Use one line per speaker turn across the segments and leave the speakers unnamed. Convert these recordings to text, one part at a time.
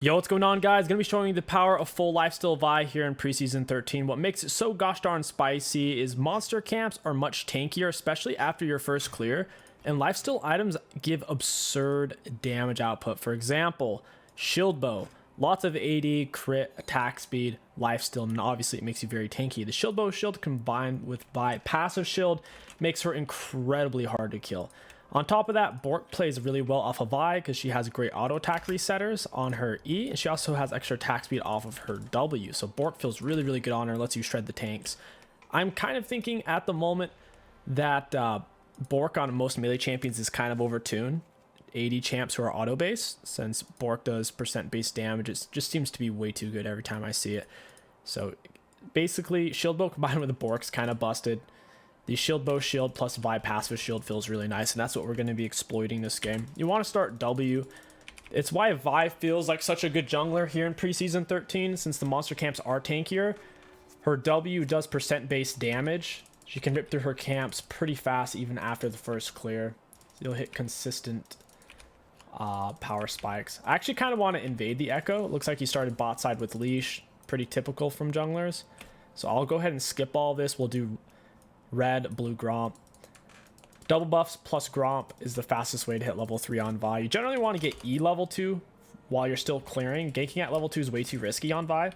Yo, what's going on, guys? Gonna be showing you the power of full Lifesteal Vi here in preseason 13. What makes it so gosh darn spicy is monster camps are much tankier, especially after your first clear, and Lifesteal items give absurd damage output. For example, ShieldBow, lots of AD, crit, attack speed, Lifesteal, and obviously it makes you very tanky. The ShieldBow shield combined with Vi passive shield makes her incredibly hard to kill. On top of that, Bork plays really well off of Vi because she has great auto attack resetters on her E, and she also has extra attack speed off of her W. So Bork feels really good on her, lets you shred the tanks. I'm kind of thinking at the moment that Bork on most melee champions is kind of overtuned. 80 champs who are auto based, since Bork does percent based damage, it just seems to be way too good every time I see it. So basically, ShieldBow combined with the Bork's kind of busted. The ShieldBow shield plus Vi passive shield feels really nice, and that's what we're going to be exploiting this game. You want to start W. It's why Vi feels like such a good jungler here in preseason 13, since the monster camps are tankier. Her W does percent based damage. She can rip through her camps pretty fast even after the first clear. You'll hit consistent power spikes. I actually kind of want to invade the Echo. It looks like he started bot side with leash. Pretty typical from junglers. So I'll go ahead and skip all this. We'll do red, blue Gromp. Double buffs plus Gromp is the fastest way to hit level 3 on Vi. You generally want to get E level 2 while you're still clearing. Ganking at level 2 is way too risky on Vi. You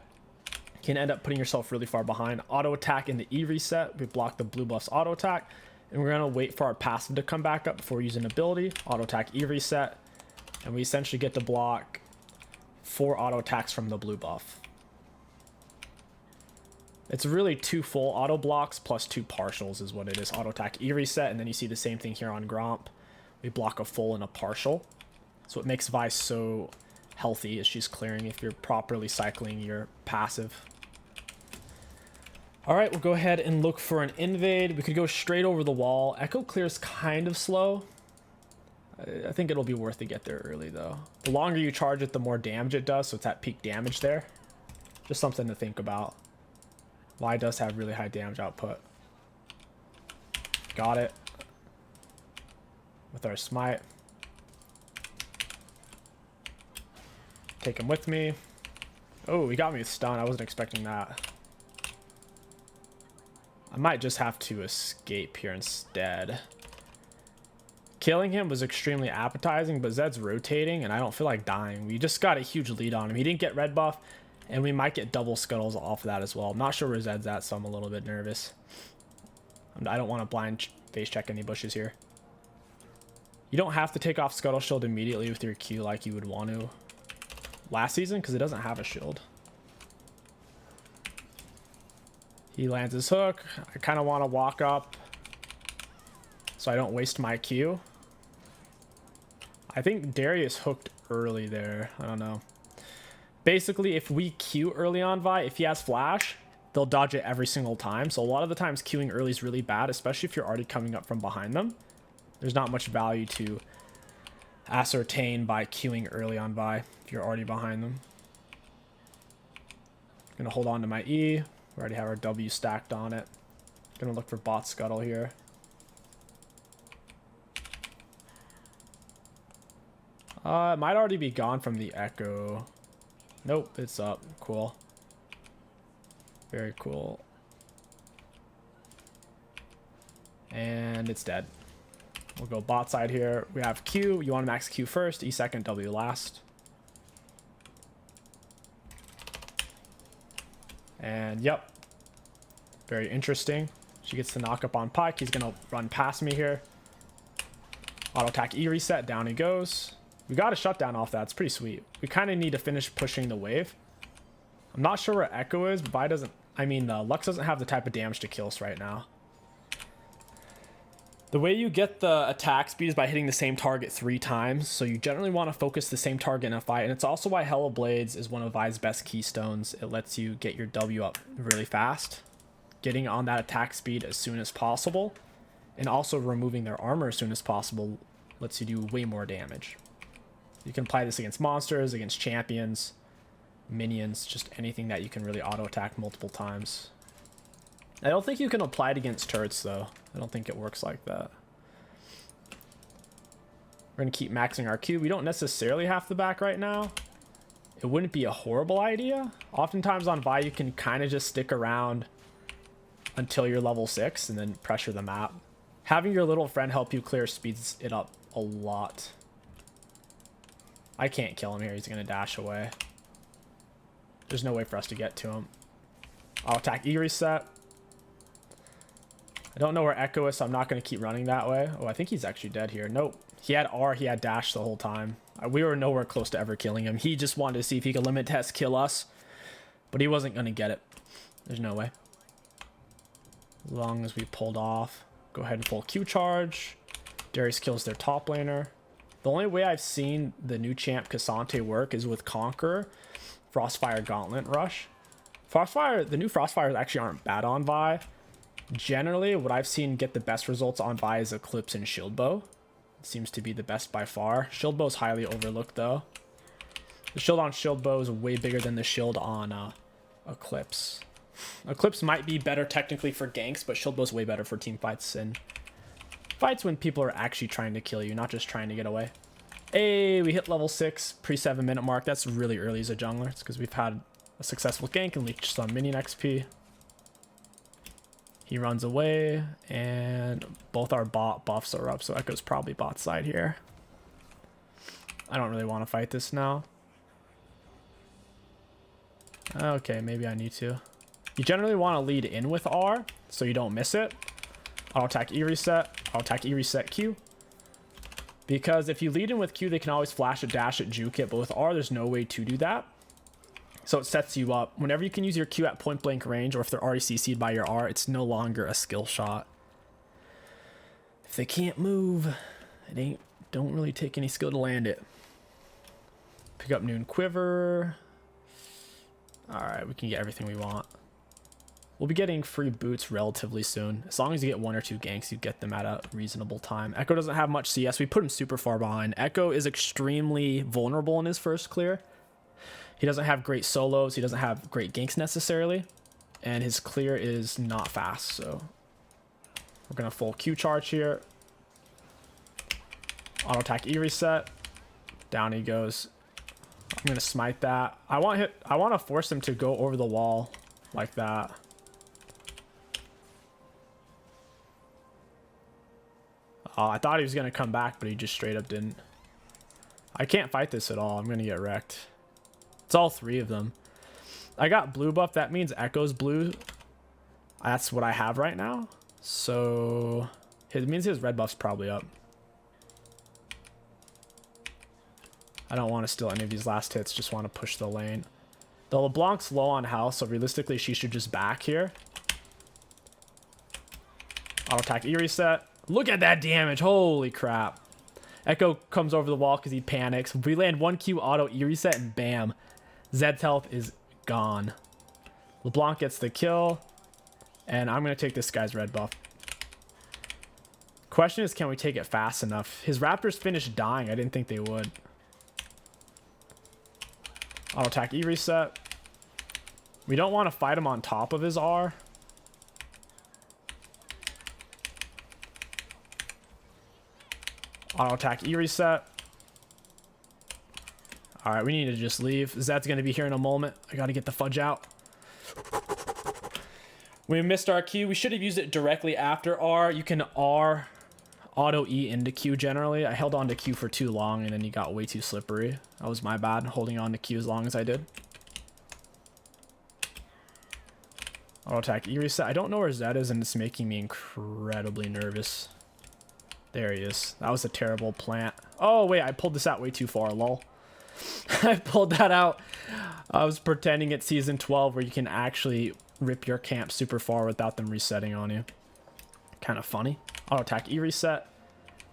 can end up putting yourself really far behind. Auto attack in the E reset. We block the blue buff's auto attack. And we're going to wait for our passive to come back up before using ability. Auto attack E reset. And we essentially get to block 4 auto attacks from the blue buff. It's really 2 full auto blocks plus 2 partials is what it is. Auto attack E reset, and then you see the same thing here on Gromp. We block a full and a partial. So what makes Vi so healthy is she's clearing if you're properly cycling your passive. All right, we'll go ahead and look for an invade. We could go straight over the wall. Echo clears kind of slow. I think it'll be worth to get there early though. The longer you charge it, the more damage it does, so it's at peak damage there. Just something to think about. Vi does have really high damage output. Got it. With our smite. Take him with me. Oh, he got me with stun. I wasn't expecting that. I might just have to escape here instead. Killing him was extremely appetizing, but Zed's rotating and I don't feel like dying. We just got a huge lead on him. He didn't get red buff. And we might get double scuttles off of that as well. I'm not sure where Zed's at, so I'm a little bit nervous. I don't want to blind face check any bushes here. You don't have to take off Scuttle Shield immediately with your Q like you would want to last season, because it doesn't have a shield. He lands his hook. I kind of want to walk up so I don't waste my Q. I think Darius hooked early there. I don't know. Basically, if we Q early on Vi, if he has flash, they'll dodge it every single time. So a lot of the times Qing early is really bad, especially if you're already coming up from behind them. There's not much value to ascertain by Qing early on Vi if you're already behind them. Gonna hold on to my E. We already have our W stacked on it. Gonna look for bot scuttle here. It might already be gone from the Echo. Nope, it's up. Cool. Very cool. And it's dead. We'll go bot side here. We have Q. You want to max Q first, E second, W last. And yep. Very interesting. She gets the knock up on Pike. He's going to run past me here. Auto attack E reset. Down he goes. We got a shutdown off that. It's pretty sweet. We kind of need to finish pushing the wave. I'm not sure where Echo is, but Vi doesn't... I mean, Lux doesn't have the type of damage to kill us right now. The way you get the attack speed is by hitting the same target 3 times. So you generally want to focus the same target in a fight. And it's also why Hella Blades is one of Vi's best keystones. It lets you get your W up really fast. Getting on that attack speed as soon as possible. And also removing their armor as soon as possible lets you do way more damage. You can apply this against monsters, against champions, minions, just anything that you can really auto attack multiple times. I don't think you can apply it against turrets though. I don't think it works like that. We're going to keep maxing our Q. We don't necessarily have to back right now. it wouldn't be a horrible idea. Oftentimes on Vi, you can kind of just stick around until you're level 6 and then pressure the map. Having your little friend help you clear speeds it up a lot. I can't kill him here. He's going to dash away. There's no way for us to get to him. I'll attack E reset. I don't know where Echo is, so I'm not going to keep running that way. Oh, I think he's actually dead here. Nope. He had R, he had dash the whole time. We were nowhere close to ever killing him. He just wanted to see if he could limit test kill us, but he wasn't going to get it. There's no way. As long as we pulled off. Go ahead and full Q charge. Darius kills their top laner. The only way I've seen the new champ Cassante work is with Conqueror, Frostfire Gauntlet Rush. The new Frostfires actually aren't bad on Vi. Generally, what I've seen get the best results on Vi is Eclipse and ShieldBow. It seems to be the best by far. ShieldBow is highly overlooked though. The shield on ShieldBow is way bigger than the shield on Eclipse. Eclipse might be better technically for ganks, but ShieldBow is way better for team fights and fights when people are actually trying to kill you, not just trying to get away. Hey, we hit level 6 pre 7-minute mark. That's really early as a jungler. It's because we've had a successful gank and leached some minion XP. He runs away, and both our bot buffs are up, so Echo's probably bot side here. I don't really want to fight this now. Okay, maybe I need to. You generally want to lead in with R, so you don't miss it. I'll attack E reset. I'll attack E reset Q. Because if you lead in with Q, they can always flash a dash at juke it, but with R, there's no way to do that. So it sets you up. Whenever you can use your Q at point blank range, or if they're already CC'd by your R, it's no longer a skill shot. If they can't move, don't really take any skill to land it. Pick up Noon Quiver. Alright, we can get everything we want. We'll be getting free boots relatively soon. As long as you get 1 or 2 ganks, you get them at a reasonable time. Echo doesn't have much CS. We put him super far behind. Echo is extremely vulnerable in his first clear. He doesn't have great solos. He doesn't have great ganks necessarily. And his clear is not fast. So we're going to full Q charge here. Auto attack E reset. Down he goes. I'm going to smite that. I want to force him to go over the wall like that. I thought he was going to come back, but he just straight up didn't. I can't fight this at all. I'm going to get wrecked. It's all 3 of them. I got blue buff. That means Echo's blue. That's what I have right now. So it means his red buff's probably up. I don't want to steal any of these last hits. Just want to push the lane. The LeBlanc's low on health, so realistically she should just back here. Auto attack E reset. Look at that damage. Holy crap. Echo comes over the wall because he panics. We land 1 Q auto E reset and bam. Zed's health is gone. LeBlanc gets the kill. And I'm going to take this guy's red buff. Question is, can we take it fast enough? His Raptors finished dying. I didn't think they would. Auto attack E reset. We don't want to fight him on top of his R. Auto attack E reset. Alright, we need to just leave. Zed's going to be here in a moment. I got to get the fudge out. We missed our Q. We should have used it directly after R. You can R auto E into Q generally. I held on to Q for too long and then he got way too slippery. That was my bad, holding on to Q as long as I did. Auto attack E reset. I don't know where Zed is and it's making me incredibly nervous. There he is. That was a terrible plant. Oh, wait. I pulled this out way too far. Lol. I pulled that out. I was pretending it's season 12 where you can actually rip your camp super far without them resetting on you. Kind of funny. Auto attack E reset.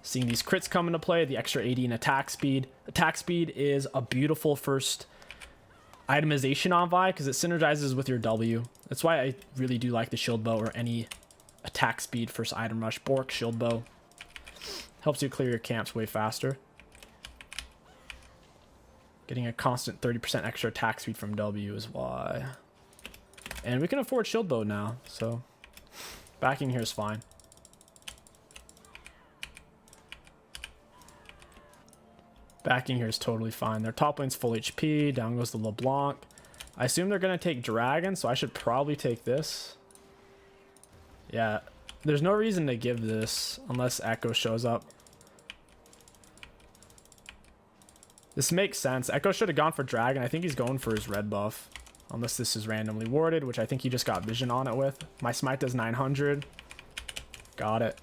Seeing these crits come into play. The extra 80 in attack speed. Attack speed is a beautiful first itemization on Vi because it synergizes with your W. That's why I really do like the ShieldBow or any attack speed first item rush. Bork, ShieldBow. Helps you clear your camps way faster. Getting a constant 30% extra attack speed from W is why. And we can afford ShieldBow now, so backing here is fine. Backing here is totally fine. Their top lane's full HP. Down goes the LeBlanc. I assume they're going to take Dragon, so I should probably take this. Yeah, there's no reason to give this unless Echo shows up. This makes sense. Echo should have gone for Dragon. I think he's going for his red buff. Unless this is randomly warded, which I think he just got vision on it with. My smite does 900. Got it.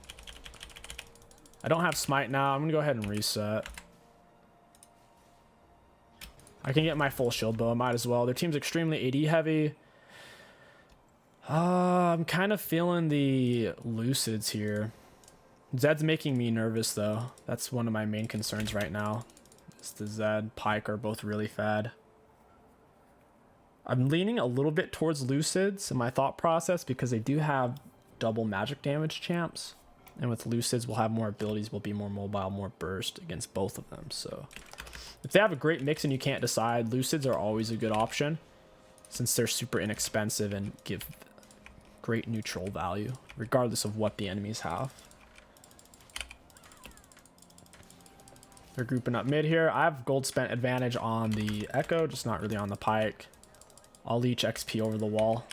I don't have smite now. I'm going to go ahead and reset. I can get my full shield bow. I might as well. Their team's extremely AD heavy. I'm kind of feeling the Lucids here. Zed's making me nervous, though. That's one of my main concerns right now. It's the Zed, Pyke are both really fad. I'm leaning a little bit towards Lucids in my thought process because they do have double magic damage champs. And with Lucids, we'll have more abilities. We'll be more mobile, more burst against both of them. So if they have a great mix and you can't decide, Lucids are always a good option since they're super inexpensive and give great neutral value regardless of what the enemies have. They're grouping up mid here. I have gold spent advantage on the Echo, just not really on the Pyke. I'll leech XP over the wall.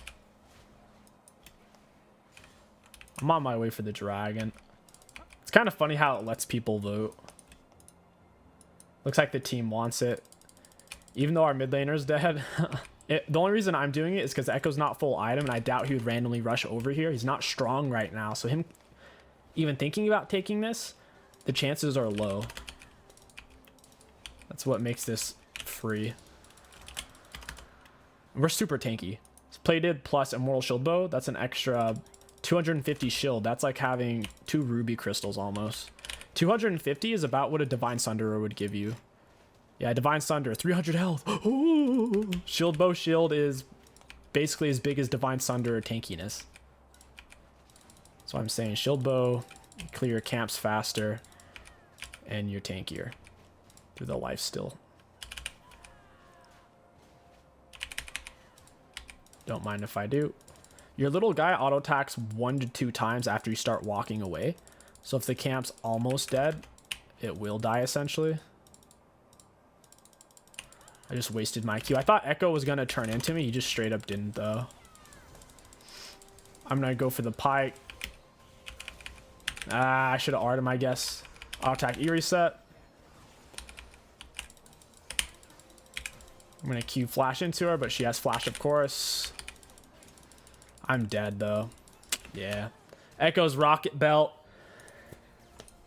I'm on my way for the Dragon. It's kind of funny how it lets people vote. Looks like the team wants it. Even though our mid laner's dead. The only reason I'm doing it is because Echo's not full item, and I doubt he would randomly rush over here. He's not strong right now, so him even thinking about taking this, the chances are low. That's what makes this free. We're super tanky. It's plated plus Immortal Shield Bow. That's an extra 250 shield. That's like having 2 ruby crystals almost. 250 is about what a Divine Sunderer would give you. Yeah, Divine Sunder, 300 health. Ooh. Shield Bow shield is basically as big as Divine Sunder tankiness. That's why I'm saying Shield Bow, clear camps faster, and you're tankier through the Lifesteal. Don't mind if I do. Your little guy auto attacks 1 to 2 times after you start walking away. So if the camp's almost dead, it will die essentially. I just wasted my Q. I thought Echo was going to turn into me. He just straight up didn't though. I'm going to go for the Pyke. I should have R'd him, I guess. Auto attack E reset. I'm going to Q flash into her, but she has flash of course. I'm dead though. Yeah. Echo's rocket belt.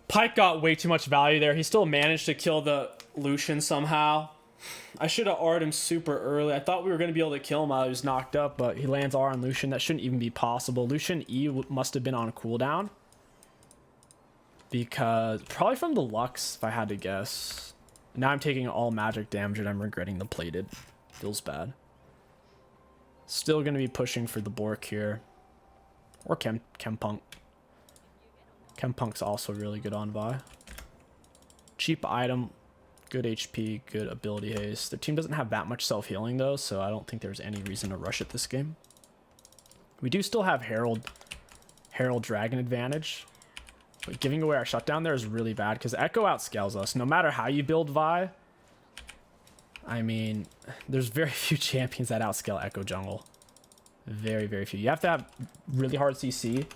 Pyke got way too much value there. He still managed to kill the Lucian somehow. I should have R'd him super early. I thought we were going to be able to kill him while he was knocked up, but he lands R on Lucian. That shouldn't even be possible. Lucian E must have been on cooldown. Because, probably from the Lux, if I had to guess. Now I'm taking all magic damage and I'm regretting the plated. Feels bad. Still going to be pushing for the Bork here. Or Chempunk. Chempunk's also really good on Vi. Cheap item. Good HP, good ability haste. Their team doesn't have that much self-healing though, so I don't think there's any reason to rush it this game. We do still have Herald Dragon advantage. But giving away our shutdown there is really bad because Echo outscales us. No matter how you build Vi, I mean, there's very few champions that outscale Echo jungle. Very, very few. You have to have really hard CC.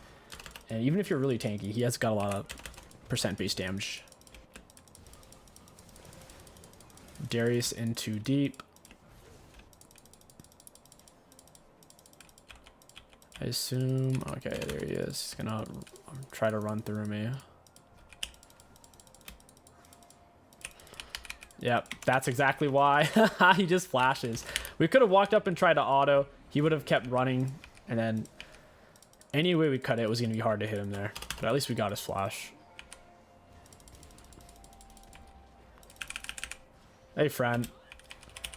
And even if you're really tanky, he has got a lot of percent base damage. Darius in too deep. I assume... Okay, there he is. He's gonna try to run through me. Yep, that's exactly why. He just flashes. We could have walked up and tried to auto. He would have kept running. And then any way we cut it, it was going to be hard to hit him there. But at least we got his flash. Hey, friend.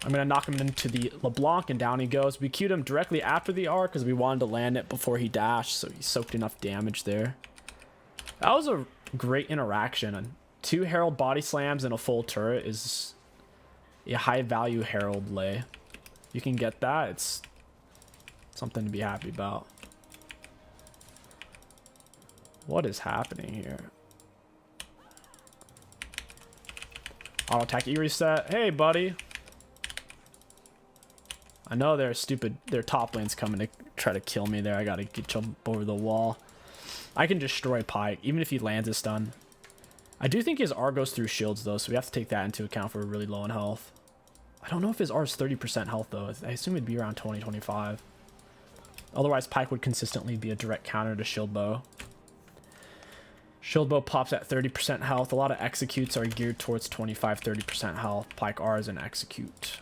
I'm going to knock him into the LeBlanc, and down he goes. We queued him directly after the R because we wanted to land it before he dashed, so he soaked enough damage there. That was a great interaction. And 2 Herald body slams and a full turret is a high-value Herald lay. You can get that. It's something to be happy about. What is happening here? Auto attack E reset. Hey, buddy. I know they're stupid. Their top lane's coming to try to kill me there. I gotta jump over the wall. I can destroy Pyke, even if he lands a stun. I do think his R goes through shields, though, so we have to take that into account for really low in health. I don't know if his R is 30% health, though. I assume it'd be around 20, 25. Otherwise, Pyke would consistently be a direct counter to ShieldBow. ShieldBow pops at 30% health. A lot of executes are geared towards 25, 30% health. Pyke R is an execute.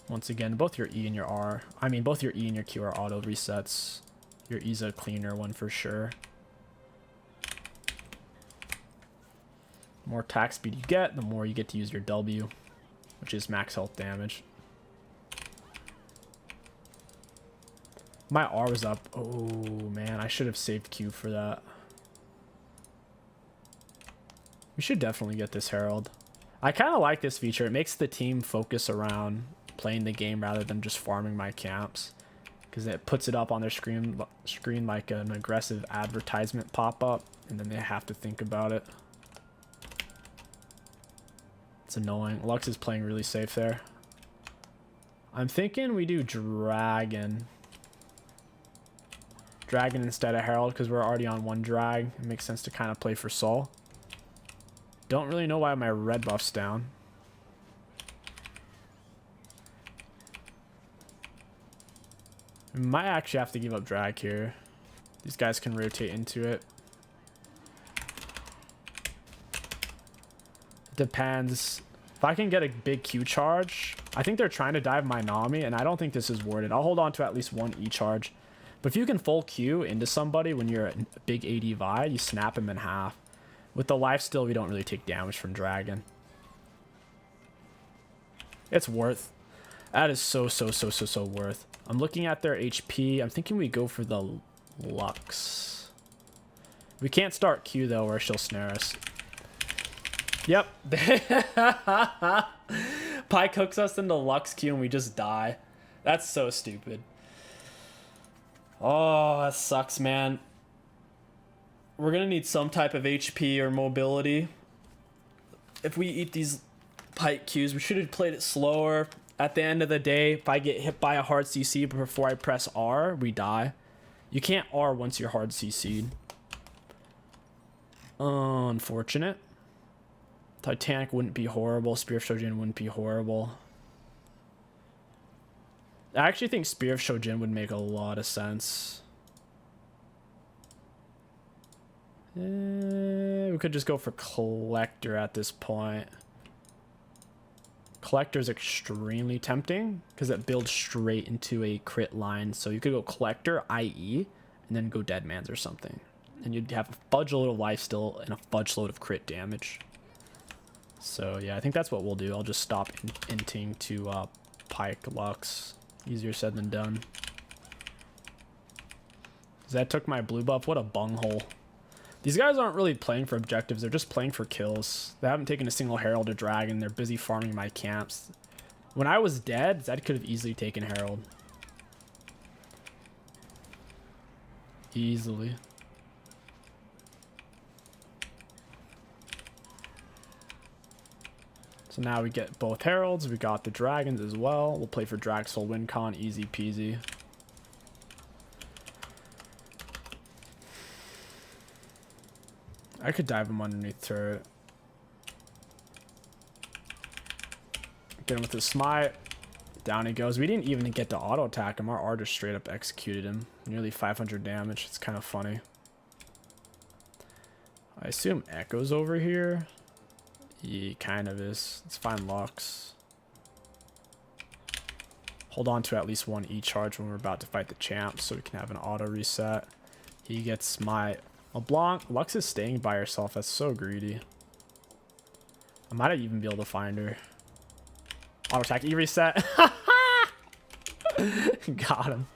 Once again, both your E and your R, both your E and your Q are auto resets. Your E's a cleaner one for sure. The more attack speed you get, the more you get to use your W, which is max health damage. My R was up. Oh man, I should have saved Q for that. We should definitely get this Herald. I kind of like this feature. It makes the team focus around playing the game rather than just farming my camps, because it puts it up on their screen like an aggressive advertisement pop-up, and then they have to think about it. It's annoying. Lux is playing really safe there. I'm thinking we do Dragon instead of Herald, because we're already on one drag. It makes sense to kind of play for soul. Don't really know why my red buff's down. We might actually have to give up drag here. These guys can rotate into it. Depends. If I can get a big Q charge, I think they're trying to dive my Nami, and I don't think this is worth it. I'll hold on to at least one E charge. But if you can full Q into somebody when you're a big AD Vi, you snap him in half. With the Lifesteal, we don't really take damage from Dragon. It's worth. That is so worth. I'm looking at their HP. I'm thinking we go for the Lux. We can't start Q, though, or she'll snare us. Yep. Pyke hooks us into Lux Q and we just die. That's so stupid. Oh, that sucks, man. We're going to need some type of HP or mobility. If we eat these Pyke Qs, we should have played it slower. At the end of the day, if I get hit by a hard CC before I press R, we die. You can't R once you're hard CC'd. Unfortunate. Titanic wouldn't be horrible. Spear of Shojin wouldn't be horrible. I actually think Spear of Shojin would make a lot of sense. We could just go for Collector at this point. Collector is extremely tempting because it builds straight into a crit line. So you could go Collector, IE, and then go Deadman's or something. And you'd have a fudge load of lifesteal and a fudge load of crit damage. So yeah, I think that's what we'll do. I'll just stop inting to Pyke Lux. Easier said than done. That took my blue buff. What a bunghole. These guys aren't really playing for objectives. They're just playing for kills. They haven't taken a single Herald or Dragon. They're busy farming my camps. When I was dead, Zed could have easily taken Herald. Easily. So now we get both Heralds. We got the Dragons as well. We'll play for Dragsoul WinCon. Easy peasy. I could dive him underneath turret. Get him with his smite. Down he goes. We didn't even get to auto attack him. Our R just straight up executed him. Nearly 500 damage. It's kind of funny. I assume Echo's over here. He kind of is. Let's find Lux. Hold on to at least one E charge when we're about to fight the champ so we can have an auto reset. He gets smite. LeBlanc, Lux is staying by herself. That's so greedy. I might even be able to find her. Auto attack E reset. Got him.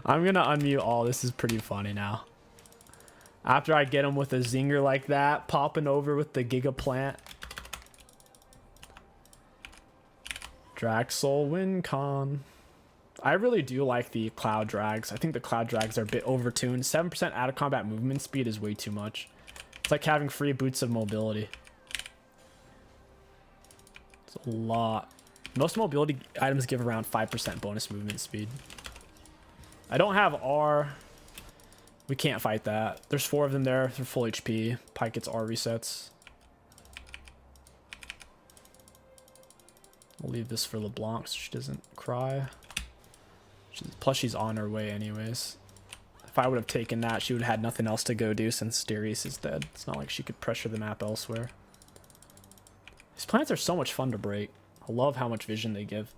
I'm gonna unmute all. This is pretty funny now. After I get him with a zinger like that, popping over with the Giga Plant. Dragsoul WinCon. I really do like the Cloud Drags. I think the Cloud Drags are a bit overtuned. 7% out of combat movement speed is way too much. It's like having free boots of mobility. It's a lot. Most mobility items give around 5% bonus movement speed. I don't have R. We can't fight that. There's 4 of them there. They're full HP. Pike gets R resets. We'll leave this for LeBlanc so she doesn't cry. Plus she's on her way anyways. If I would have taken that, she would have had nothing else to go do since Darius is dead. It's not like she could pressure the map elsewhere. These plants are so much fun to break. I love how much vision they give.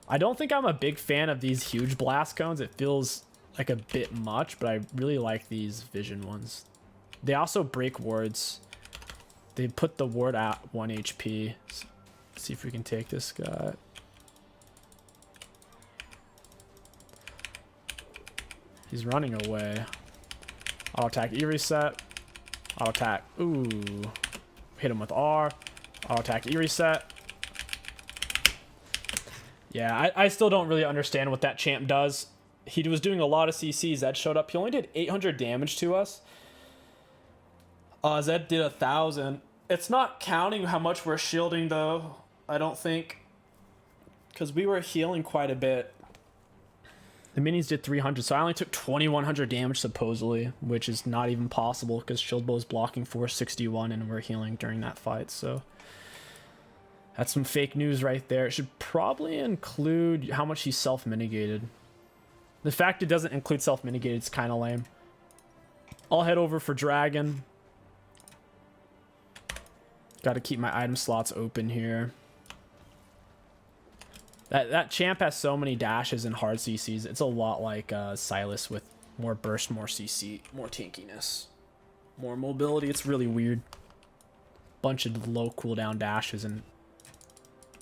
I don't think I'm a big fan of these huge blast cones. It feels like a bit much, but I really like these vision ones. They also break wards. They put the ward at 1 HP. Let's see if we can take this guy. He's running away. Auto attack E reset. Auto attack. Ooh. Hit him with R. Auto attack E reset. Yeah, I still don't really understand what that champ does. He was doing a lot of CCs. Zed showed up. He only did 800 damage to us. Zed did 1,000. It's not counting how much we're shielding, though, I don't think. Because we were healing quite a bit. The minis did 300, so I only took 2,100 damage, supposedly, which is not even possible because ShieldBow is blocking 461 and we're healing during that fight, so... That's some fake news right there. It should probably include how much he's self-mitigated. The fact it doesn't include self-mitigated is kind of lame. I'll head over for Dragon. Got to keep my item slots open here. That champ has so many dashes and hard CCs. It's a lot like Silas with more burst, more CC, more tankiness, more mobility. It's really weird. Bunch of low cooldown dashes and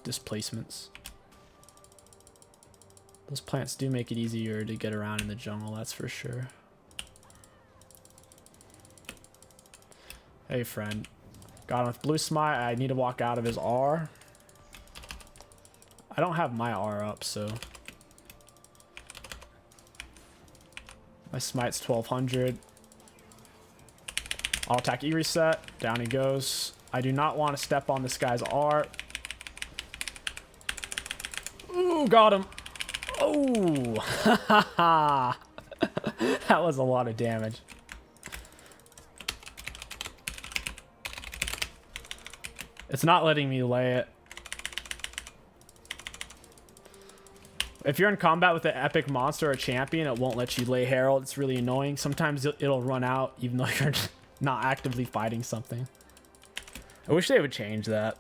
displacements. Those plants do make it easier to get around in the jungle, that's for sure. Hey, friend. Got him with blue smite. I need to walk out of his R. I don't have my R up, so... My smite's 1,200. I'll attack E reset. Down he goes. I do not want to step on this guy's R. Ooh, got him. Oh, that was a lot of damage. It's not letting me lay it. If you're in combat with an epic monster or champion, it won't let you lay Herald. It's really annoying. Sometimes it'll run out even though you're not actively fighting something. I wish they would change that.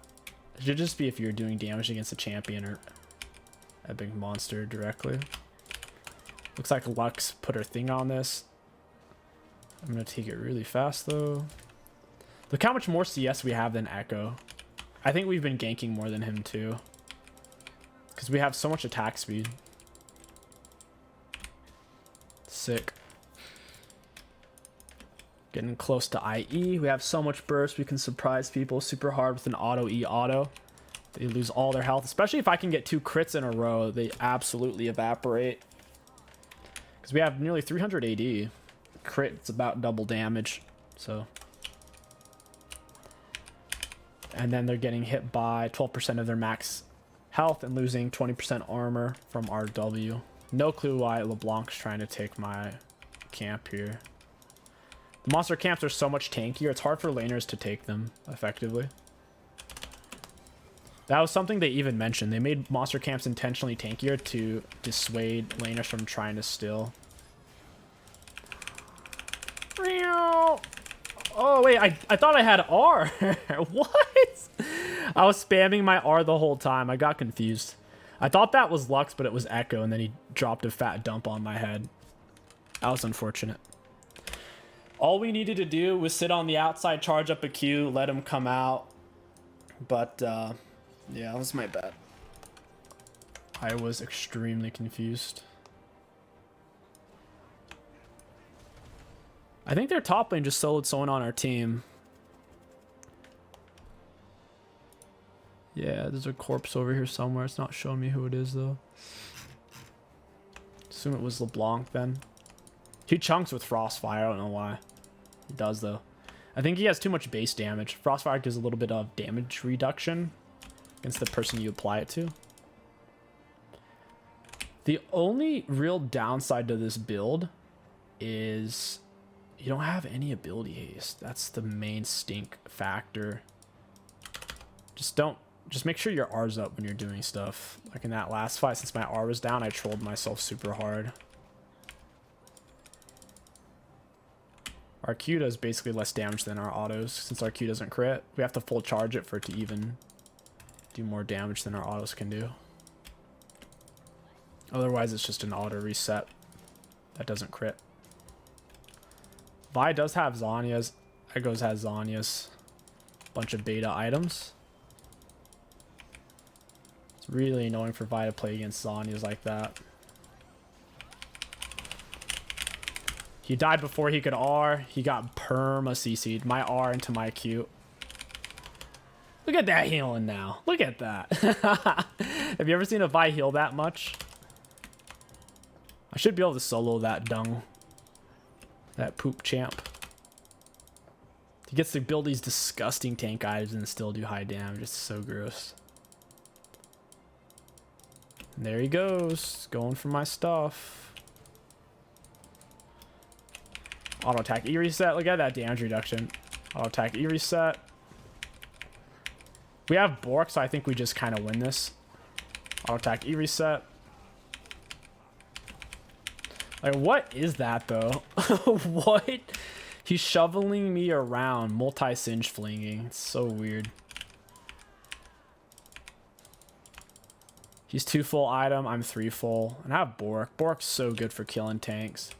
It should just be if you're doing damage against a champion or epic monster directly. Looks like Lux put her thing on this. I'm gonna take it really fast though. Look how much more CS we have than Echo. I think we've been ganking more than him too, because we have so much attack speed. Sick. Getting close to IE. We have so much burst. We can surprise people super hard with an auto E auto. They lose all their health, especially if I can get 2 crits in a row. They absolutely evaporate. Because we have nearly 300 AD. Crit, it's about double damage. So. And then they're getting hit by 12% of their max health and losing 20% armor from RW. No clue why LeBlanc's trying to take my camp here. The monster camps are so much tankier. It's hard for laners to take them effectively. That was something they even mentioned. They made monster camps intentionally tankier to dissuade laners from trying to steal. Oh, wait. I thought I had R. What? I was spamming my R the whole time. I got confused. I thought that was Lux, but it was Echo, and then he dropped a fat dump on my head. That was unfortunate. All we needed to do was sit on the outside, charge up a Q, let him come out. But, yeah, that was my bad. I was extremely confused. I think their top lane just soloed someone on our team. Yeah, there's a corpse over here somewhere. It's not showing me who it is, though. Assume it was LeBlanc, then. He chunks with Frostfire. I don't know why. He does, though. I think he has too much base damage. Frostfire gives a little bit of damage reduction against the person you apply it to. The only real downside to this build is you don't have any ability haste. That's the main stink factor. Just make sure your R's up when you're doing stuff. Like in that last fight, since my R was down, I trolled myself super hard. Our Q does basically less damage than our autos. Since our Q doesn't crit, we have to full charge it for it to even do more damage than our autos can do. Otherwise, it's just an auto reset that doesn't crit. Vi does have Zhonya's. Echoes has Zhonya's. Bunch of beta items. It's really annoying for Vi to play against Zhonya's like that. He died before he could R. He got perma CC'd. My R into my Q. Look at that healing now. Look at that. Have you ever seen a Vi heal that much? I should be able to solo that dung. That poop champ. He gets to build these disgusting tank items and still do high damage. It's so gross. And there he goes. Going for my stuff. Auto attack E reset. Look at that damage reduction. Auto attack E reset. We have Bork, so I think we just kind of win this. Auto attack E reset. Like, what is that though? What? He's shoveling me around, multi-singe flinging. It's so weird. He's 2 full item, I'm 3 full. And I have Bork. Bork's so good for killing tanks.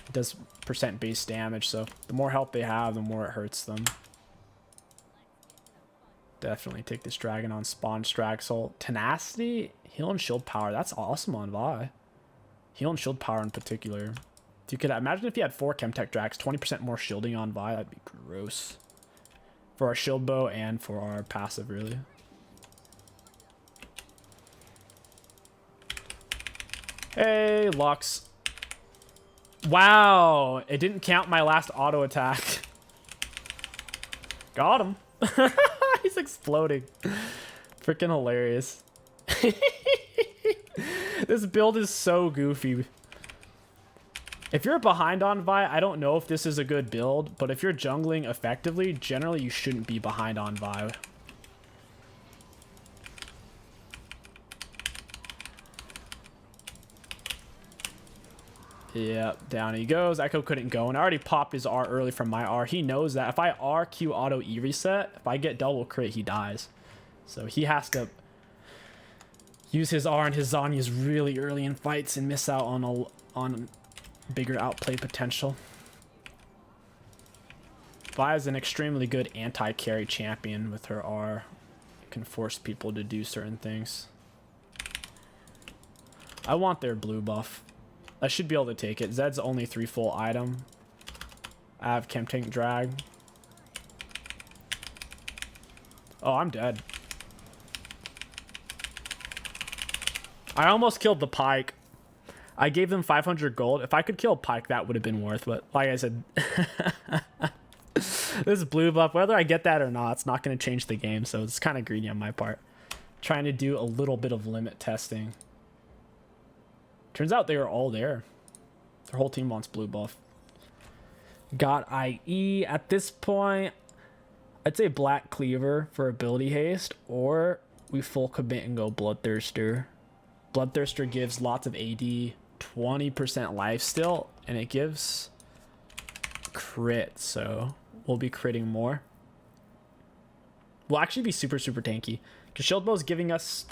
It does % base damage, so the more health they have, the more it hurts them. Definitely take this dragon on spawn Straxel. Tenacity, heal and shield power. That's awesome on Vi. Heal and shield power in particular. If you could imagine if you had 4 Chemtech Drax, 20% more shielding on Vi, that'd be gross. For our ShieldBow and for our passive, really. Hey, Lux. Wow, it didn't count my last auto attack. Got him. He's exploding. Freaking hilarious. This build is so goofy. If you're behind on Vi, I don't know if this is a good build, but if you're jungling effectively, generally you shouldn't be behind on Vi. Yep, down he goes. Echo couldn't go, and I already popped his R early from my R. He knows that if I R Q auto E reset, if I get double crit, he dies. So he has to use his R and his Zhonya's really early in fights and miss out on bigger outplay potential. Vi is an extremely good anti-carry champion with her R. Can force people to do certain things. I want their blue buff. I should be able to take it. Zed's only 3 full item. I have Chemtank drag. Oh, I'm dead. I almost killed the Pyke. I gave them 500 gold. If I could kill Pyke, that would have been worth it. Like I said, this blue buff, whether I get that or not, it's not going to change the game. So it's kind of greedy on my part. Trying to do a little bit of limit testing. Turns out they were all there. Their whole team wants blue buff. Got IE at this point. I'd say Black Cleaver for ability haste, or we full commit and go Bloodthirster. Bloodthirster gives lots of AD, 20% lifesteal, and it gives crit, so we'll be critting more. We'll actually be super tanky, because ShieldBow is giving us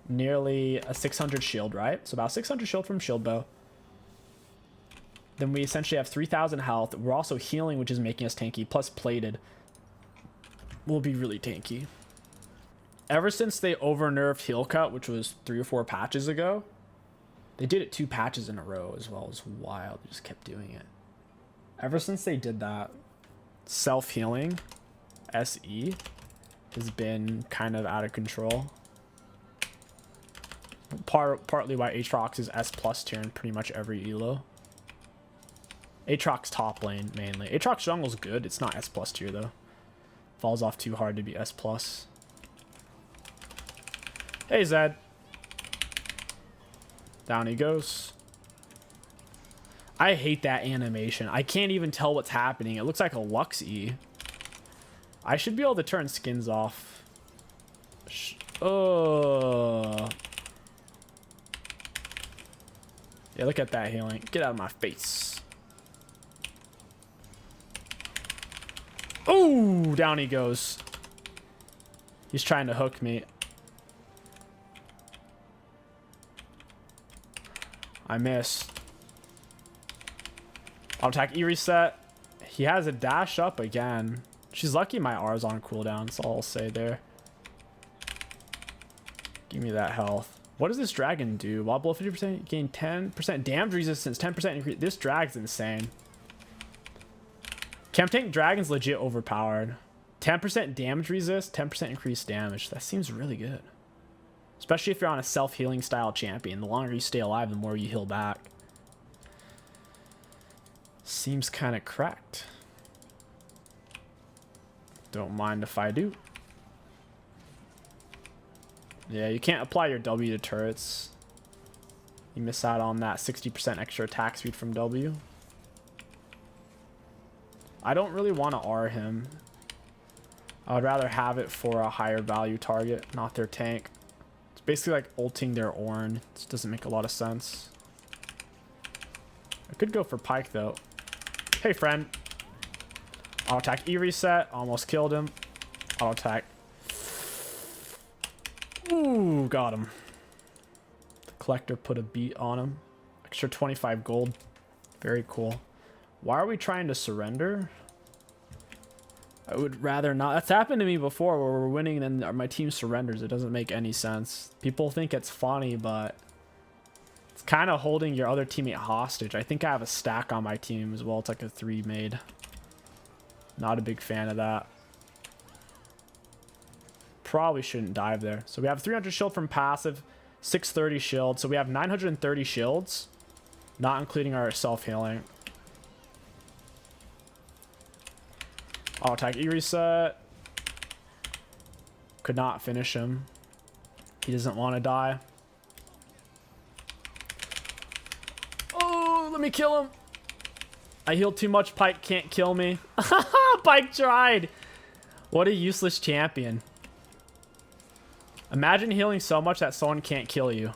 nearly a 600 shield, right? So about 600 shield from ShieldBow. Then we essentially have 3,000 health. We're also healing, which is making us tanky, plus plated. We'll be really tanky. Ever since they over-nerfed heal cut, which was 3 or 4 patches ago, they did it 2 patches in a row as well. It was wild. They just kept doing it. Ever since they did that, self-healing, SE, has been kind of out of control. Partly why Aatrox is S+ tier in pretty much every elo. Aatrox top lane mainly. Aatrox jungle's good. It's not S plus tier though. Falls off too hard to be S plus. Hey Zed. Down he goes. I hate that animation. I can't even tell what's happening. It looks like a Lux E. I should be able to turn skins off. Oh. Yeah, look at that healing. Get out of my face. Oh, down he goes. He's trying to hook me. I missed. I'll attack E reset. He has a dash up again. She's lucky my R's on cooldown. That's all I'll say there. Give me that health. What does this dragon do? While below 50%, gain 10% damage resistance, 10% increase. This drag's insane. Camp Tank Dragon's legit overpowered. 10% damage resist, 10% increased damage. That seems really good. Especially if you're on a self-healing style champion. The longer you stay alive, the more you heal back. Seems kind of cracked. Don't mind if I do. Yeah, you can't apply your W to turrets. You miss out on that 60% extra attack speed from W. I don't really want to R him. I would rather have it for a higher value target, not their tank. It's basically like ulting their Ornn. This doesn't make a lot of sense. I could go for Pyke though. Hey friend. Auto attack E reset. Almost killed him. Auto attack. Ooh, got him. The collector put a beat on him. Extra 25 gold. Very cool. Why are we trying to surrender? I would rather not. That's happened to me before where we're winning and then my team surrenders. It doesn't make any sense. People think it's funny, but it's kind of holding your other teammate hostage. I think I have a stack on my team as well. It's like a 3 made. Not a big fan of that. Probably shouldn't dive there. So we have 300 shield from passive, 630 shield. So we have 930 shields, not including our self-healing. I'll attack E reset. Could not finish him. He doesn't want to die. Oh, let me kill him. I healed too much. Pyke can't kill me. Pyke tried. What a useless champion. Imagine healing so much that someone can't kill you.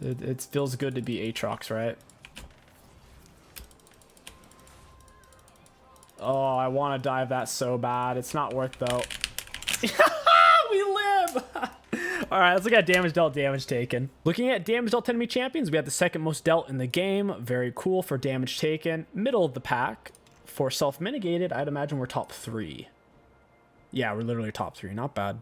It feels good to be Aatrox, right? Oh, I want to dive that so bad. It's not worth though. We live! Alright, let's look at damage dealt, damage taken. Looking at damage dealt to enemy champions, we have the second most dealt in the game. Very cool for damage taken. Middle of the pack. For self-mitigated, I'd imagine we're top 3. Yeah, we're literally top 3. Not bad.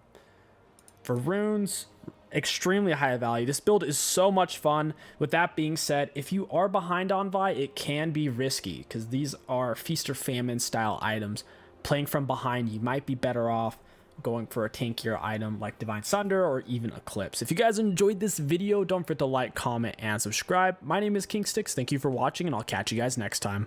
For runes, extremely high value. This build is so much fun. With that being said, if you are behind on Vi, it can be risky because these are feast or famine style items. Playing from behind, you might be better off going for a tankier item like Divine Sunder or even Eclipse. If you guys enjoyed this video, don't forget to like, comment, and subscribe. My name is KingStix. Thank you for watching, and I'll catch you guys next time.